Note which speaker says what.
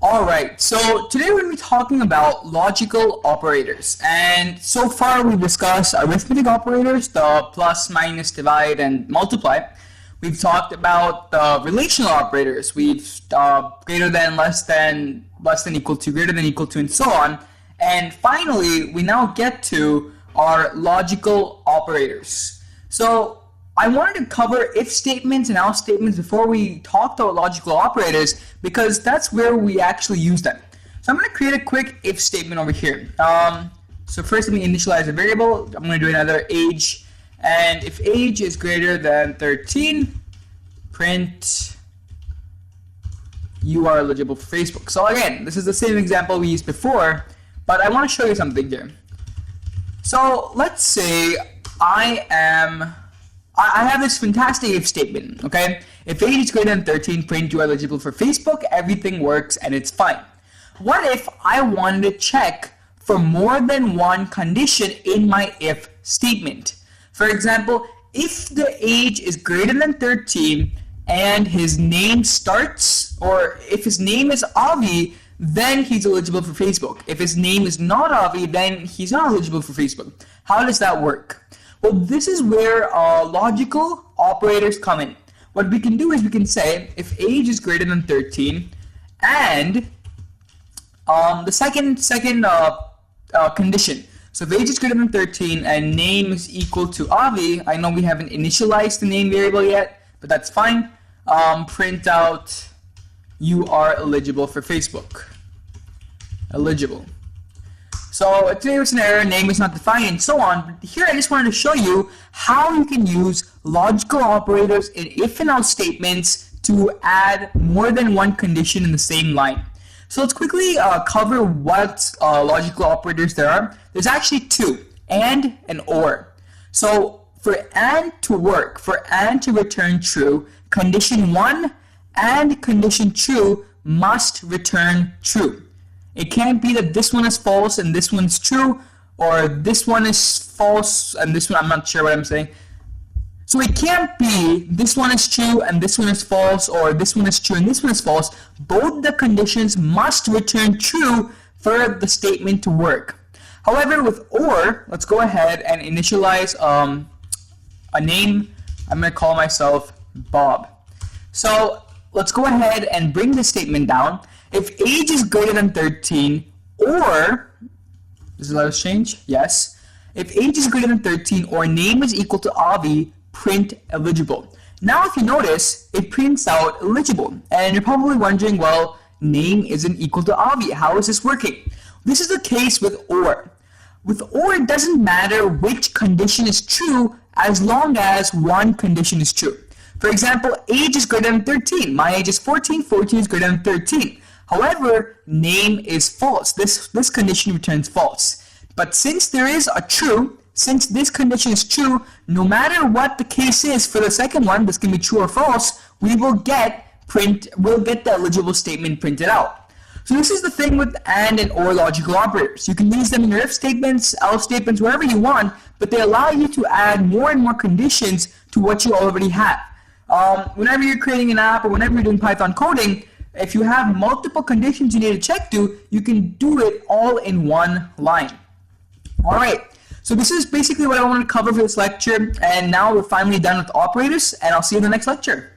Speaker 1: Alright, so today we're going to be talking about logical operators. And so far we've discussed arithmetic operators, the plus, minus, divide, and multiply. We've talked about the relational operators. We've greater than, less than, equal to, greater than, equal to, and so on. And finally, we now get to our logical operators. So I wanted to cover if statements and else statements before we talked about logical operators because that's where we actually use them. So I'm going to create a quick if statement over here. So first let me initialize a variable. I'm going to do another age, and if age is greater than 13, print you are eligible for Facebook. So again, this is the same example we used before, but I want to show you something here. So let's say I have this fantastic if statement, okay? If age is greater than 13, print you are eligible for Facebook, everything works and it's fine. What if I wanted to check for more than one condition in my if statement? For example, if the age is greater than 13 and his name starts, or if his name is Avi, then he's eligible for Facebook. If his name is not Avi, then he's not eligible for Facebook. How does that work? Well, this is where logical operators come in. What we can do is we can say if age is greater than 13 and the second condition. So if age is greater than 13 and name is equal to Avi, I know we haven't initialized the name variable yet, but that's fine. Print out you are eligible for Facebook. Eligible. So today was an error, name is not defined, and so on. But here I just wanted to show you how you can use logical operators in if and else statements to add more than one condition in the same line. So let's quickly cover what logical operators there are. There's actually two, and or. So for and to work, for and to return true, condition 1 and condition 2 must return true. It can't be that this one is false and this one is true, or this one is false and this one, I'm not sure what I'm saying. So it can't be this one is true and this one is false, or this one is true and this one is false. Both the conditions must return true for the statement to work. However, with or, let's go ahead and initialize a name. I'm going to call myself Bob. So let's go ahead and bring this statement down. If age is greater than 13, or, does it let us change? Yes. If age is greater than 13 or name is equal to Avi, print eligible. Now if you notice, it prints out eligible. And you're probably wondering, well, name isn't equal to Avi. How is this working? This is the case with or. With or, it doesn't matter which condition is true as long as one condition is true. For example, age is greater than 13. My age is 14. 14 is greater than 13. However, name is false. This condition returns false. But since there is a true, since this condition is true, no matter what the case is for the second one, this can be true or false, we'll get the eligible statement printed out. So this is the thing with and or logical operators. You can use them in your if statements, else statements, wherever you want, but they allow you to add more and more conditions to what you already have. Whenever you're creating an app or whenever you're doing Python coding, if you have multiple conditions you need to check to, you can do it all in one line. Alright, so this is basically what I wanted to cover for this lecture, and now we're finally done with operators, and I'll see you in the next lecture.